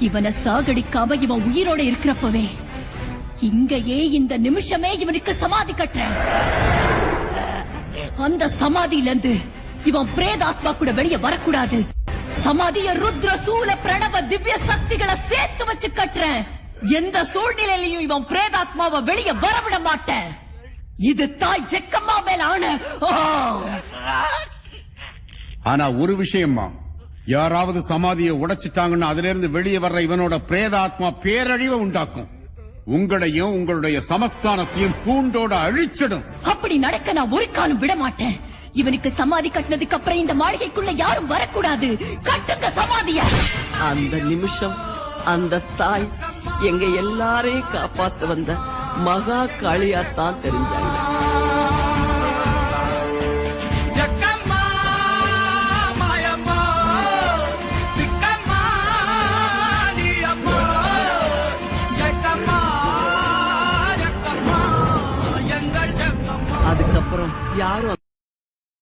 இவனை சாகடிக்காம இவன் உயிரோட இருக்கிறப்பவே இங்கேயே இந்த நிமிஷமே இவனுக்கு சமாதி கட்டுறேன். அந்த சமாதியில இருந்து இவன் பிரேதாத்மா கூட வெளியே வரக்கூடாது. சமாதிய ருத்ர சூல பிரணவ திவ்ய சக்திகளை சேர்த்து வச்சு கட்டுறேன். எந்த சூழ்நிலையிலையும் இவன் பிரேதாத்மாவை வெளியே வரவிட மாட்டேன். இது தாய் ஜெக்கம்மா மேல ஆன. ஆனா ஒரு விஷயம்மா, யாராவது சமாதியை உடைச்சிட்டாங்கன்னா அதுல இருந்து வெளியே வர்ற இவனோட பிரேதாத்மா பேரழிவை உண்டாக்கும். உங்களையும் உங்களுடைய சமஸ்தானத்தையும் பூண்டோட அழிச்சிடும். அப்படி நடக்க நான் ஒரு காலம் விட மாட்டேன். இவனுக்கு சமாதி கட்டினதுக்கு அப்புறம் இந்த மாளிகைக்குள்ள யாரும் வரக்கூடாது. கட்டுங்க சமாதிய. அந்த நிமிஷம் அந்த தாய் எங்க எல்லாரையும் காப்பாத்து வந்த மகா காளியாத்தான் தெரிஞ்சாங்க. அதுக்கப்புறம் யாரும்